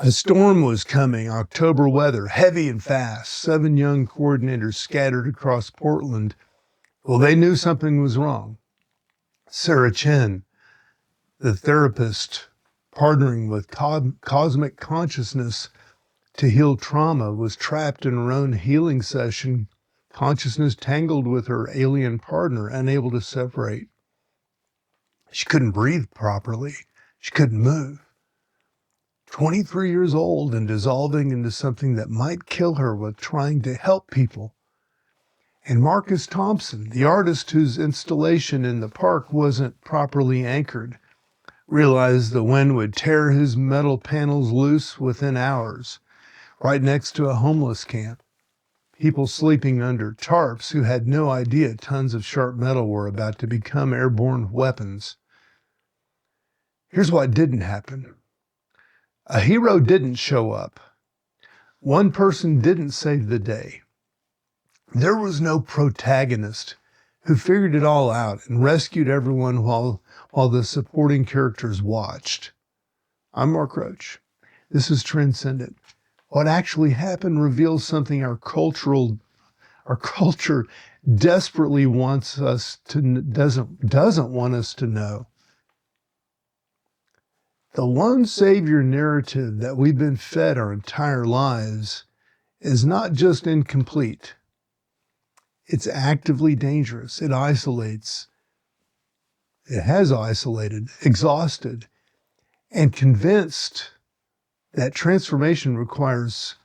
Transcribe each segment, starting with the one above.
A storm was coming, October weather, heavy and fast. 7 young coordinators scattered across Portland. Well, they knew something was wrong. Sarah Chen, the therapist partnering with cosmic consciousness to heal trauma, was trapped in her own healing session, consciousness tangled with her alien partner, unable to separate. She couldn't breathe properly. She couldn't move. 23 years old and dissolving into something that might kill her with trying to help people. And Marcus Thompson, the artist whose installation in the park wasn't properly anchored, realized the wind would tear his metal panels loose within hours, right next to a homeless camp. People sleeping under tarps who had no idea tons of sharp metal were about to become airborne weapons. Here's what didn't happen. A hero didn't show up. One person didn't save the day. There was no protagonist who figured it all out and rescued everyone while the supporting characters watched. I'm Mark Roach. This is Transcendent. What actually happened reveals something our culture desperately doesn't want us to know. The lone savior narrative that we've been fed our entire lives is not just incomplete. It's actively dangerous. It isolates. It has isolated, exhausted, and convinced that transformation requires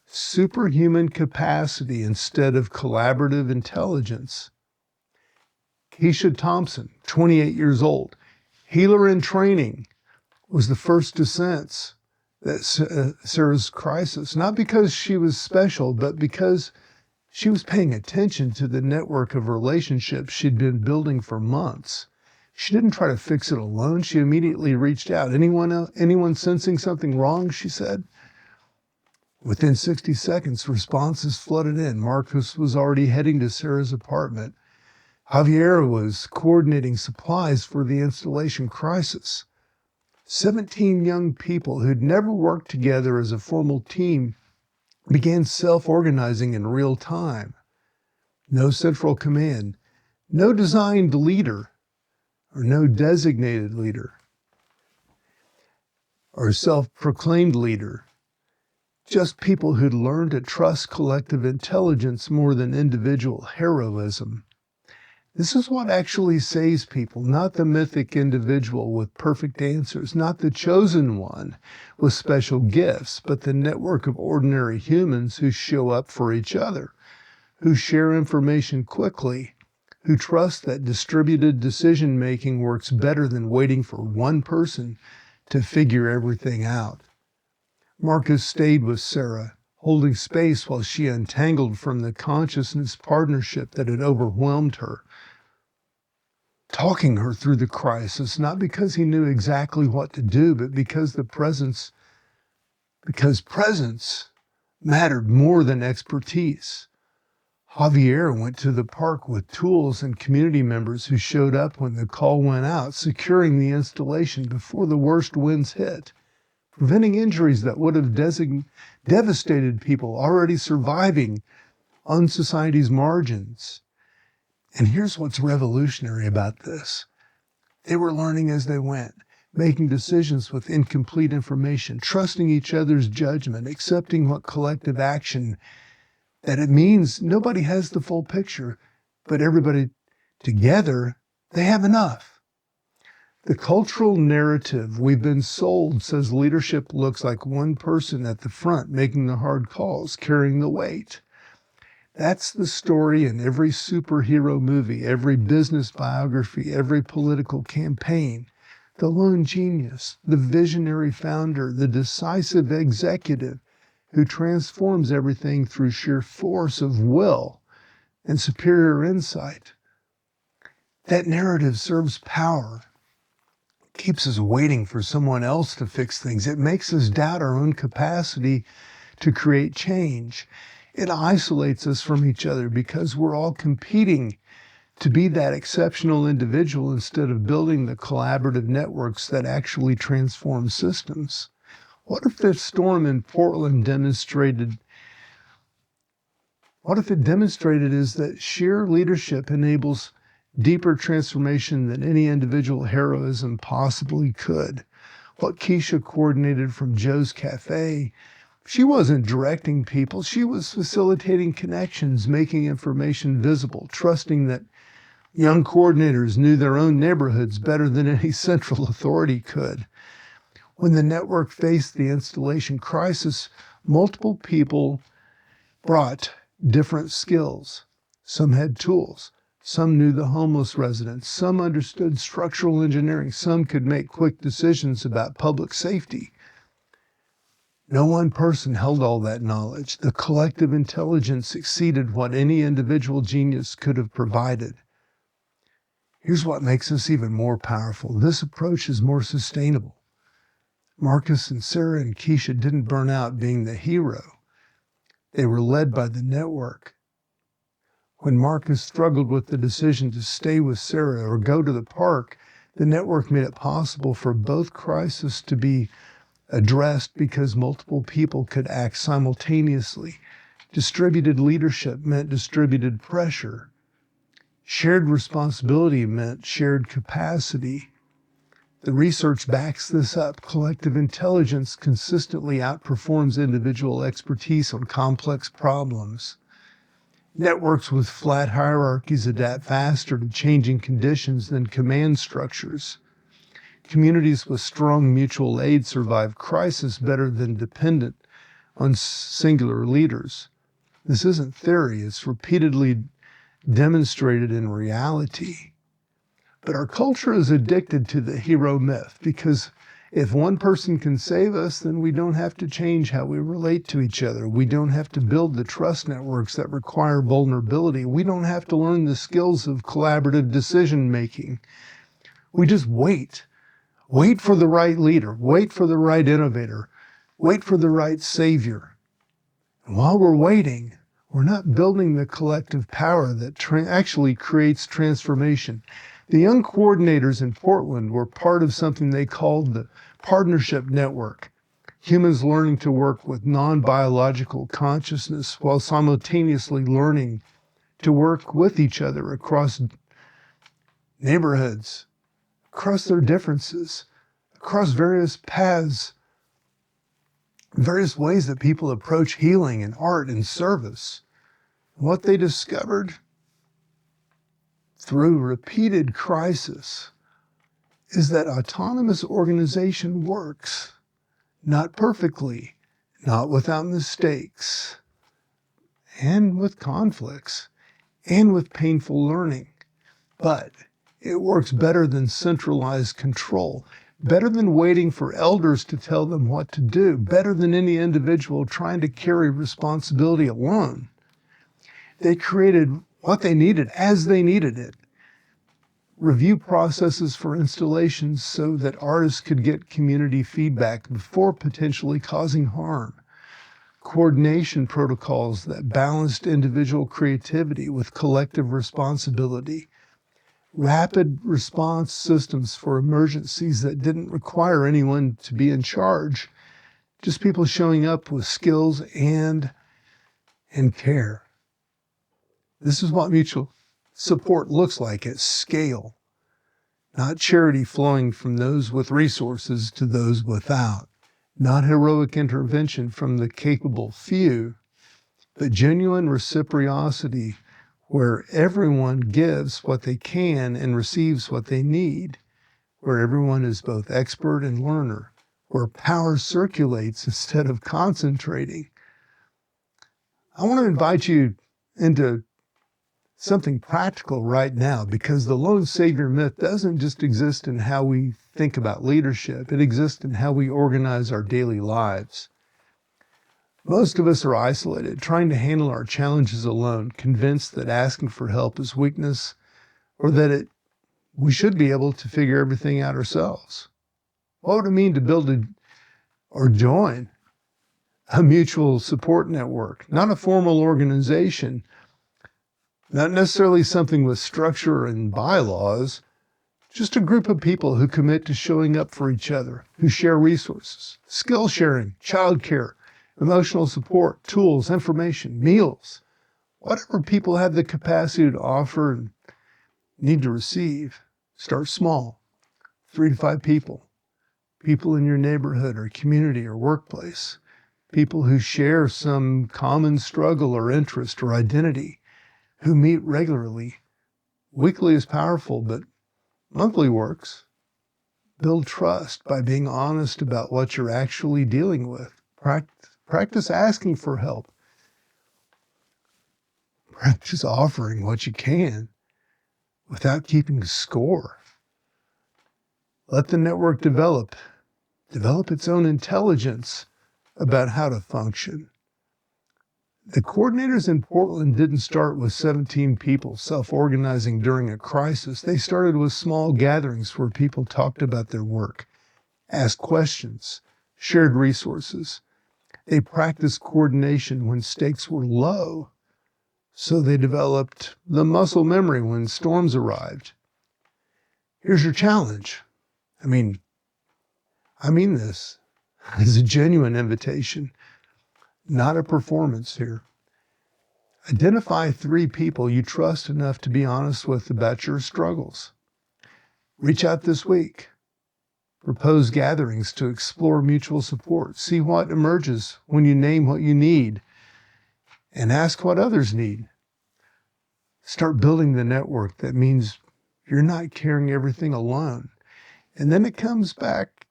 superhuman capacity instead of collaborative intelligence. Keisha Thompson, 28 years old, healer in training, was the first to sense that Sarah's crisis, not because she was special, but because she was paying attention to the network of relationships she'd been building for months. She didn't try to fix it alone. She immediately reached out. Anyone sensing something wrong, she said. Within 60 seconds, responses flooded in. Marcus was already heading to Sarah's apartment. Javier was coordinating supplies for the installation crisis. 17 young people who'd never worked together as a formal team began self-organizing in real time. No central command, no designed leader, or no designated leader, or self-proclaimed leader. Just people who'd learned to trust collective intelligence more than individual heroism. This is what actually saves people, not the mythic individual with perfect answers, not the chosen one with special gifts, but the network of ordinary humans who show up for each other, who share information quickly, who trust that distributed decision-making works better than waiting for one person to figure everything out. Marcus stayed with Sarah, holding space while she untangled from the consciousness partnership that had overwhelmed her, talking her through the crisis, not because he knew exactly what to do, but because presence mattered more than expertise. Javier went to the park with tools and community members who showed up when the call went out, securing the installation before the worst winds hit, preventing injuries that would have devastated people already surviving on society's margins. And here's what's revolutionary about this. They were learning as they went, making decisions with incomplete information, trusting each other's judgment, accepting what collective action, that it means nobody has the full picture, but everybody together, they have enough. The cultural narrative we've been sold says leadership looks like one person at the front making the hard calls, carrying the weight. That's the story in every superhero movie, every business biography, every political campaign. The lone genius, the visionary founder, the decisive executive who transforms everything through sheer force of will and superior insight. That narrative serves power, keeps us waiting for someone else to fix things. It makes us doubt our own capacity to create change. It isolates us from each other because we're all competing to be that exceptional individual instead of building the collaborative networks that actually transform systems. What if the storm in Portland demonstrated is that sheer leadership enables deeper transformation than any individual heroism possibly could? What Keisha coordinated from Joe's Cafe, she wasn't directing people. She was facilitating connections, making information visible, trusting that young coordinators knew their own neighborhoods better than any central authority could. When the network faced the installation crisis, multiple people brought different skills. Some had tools. Some knew the homeless residents. Some understood structural engineering. Some could make quick decisions about public safety. No one person held all that knowledge. The collective intelligence exceeded what any individual genius could have provided. Here's what makes us even more powerful. This approach is more sustainable. Marcus and Sarah and Keisha didn't burn out being the hero. They were led by the network. When Marcus struggled with the decision to stay with Sarah or go to the park, the network made it possible for both crises to be addressed because multiple people could act simultaneously. Distributed leadership meant distributed pressure. Shared responsibility meant shared capacity. The research backs this up. Collective intelligence consistently outperforms individual expertise on complex problems. Networks with flat hierarchies adapt faster to changing conditions than command structures. Communities with strong mutual aid survive crisis better than dependent on singular leaders. This isn't theory, it's repeatedly demonstrated in reality. But our culture is addicted to the hero myth because if one person can save us, then we don't have to change how we relate to each other. We don't have to build the trust networks that require vulnerability. We don't have to learn the skills of collaborative decision making. We just wait. Wait for the right leader. Wait for the right innovator. Wait for the right savior. And while we're waiting, we're not building the collective power that actually creates transformation. The young coordinators in Portland were part of something they called the partnership network. Humans learning to work with non-biological consciousness while simultaneously learning to work with each other across neighborhoods, across their differences, across various paths, various ways that people approach healing and art and service. What they discovered through repeated crisis is that autonomous organization works, not perfectly, not without mistakes, and with conflicts, and with painful learning. But it works better than centralized control, better than waiting for elders to tell them what to do, better than any individual trying to carry responsibility alone. They created what they needed as they needed it. Review processes for installations so that artists could get community feedback before potentially causing harm. Coordination protocols that balanced individual creativity with collective responsibility. Rapid response systems for emergencies that didn't require anyone to be in charge, just people showing up with skills and care. This is what mutual support looks like at scale, not charity flowing from those with resources to those without, not heroic intervention from the capable few, but genuine reciprocity where everyone gives what they can and receives what they need, where everyone is both expert and learner, where power circulates instead of concentrating. I want to invite you into something practical right now, because the lone savior myth doesn't just exist in how we think about leadership. It exists in how we organize our daily lives. Most of us are isolated, trying to handle our challenges alone, convinced that asking for help is weakness, or that we should be able to figure everything out ourselves. What would it mean to build or join a mutual support network? Not a formal organization, not necessarily something with structure and bylaws, Just a group of people who commit to showing up for each other, who share resources, skill sharing, childcare, emotional support, tools, information, meals, whatever people have the capacity to offer and need to receive. Start small, 3 to 5 people, people in your neighborhood or community or workplace, people who share some common struggle or interest or identity, who meet regularly. Weekly is powerful, but monthly works. Build trust by being honest about what you're actually dealing with. Practice asking for help. Practice offering what you can without keeping score. Let the network develop its own intelligence about how to function. The coordinators in Portland didn't start with 17 people self-organizing during a crisis. They started with small gatherings where people talked about their work, asked questions, shared resources. They practiced coordination when stakes were low, so they developed the muscle memory when storms arrived. Here's your challenge. I mean this as a genuine invitation, not a performance here. Identify 3 people you trust enough to be honest with about your struggles. Reach out this week. Propose gatherings to explore mutual support. See what emerges when you name what you need and ask what others need. Start building the network that means you're not carrying everything alone. And then it comes back,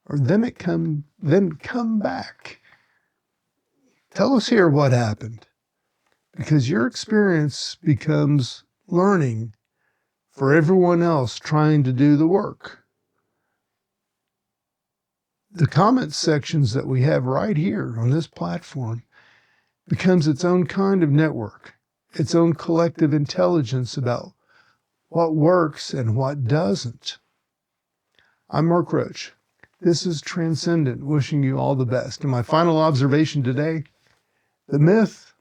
then come back. Tell us here what happened. Because your experience becomes learning for everyone else trying to do the work. The comment sections that we have right here on this platform becomes its own kind of network, its own collective intelligence about what works and what doesn't. I'm Mark Roach. This is Transcendent, wishing you all the best. And my final observation today, the myth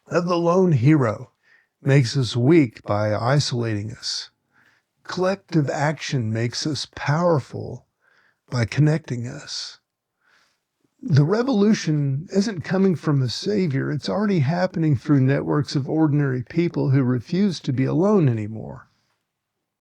of the lone hero makes us weak by isolating us. Collective action makes us powerful by connecting us. The revolution isn't coming from a savior. It's already happening through networks of ordinary people who refuse to be alone anymore.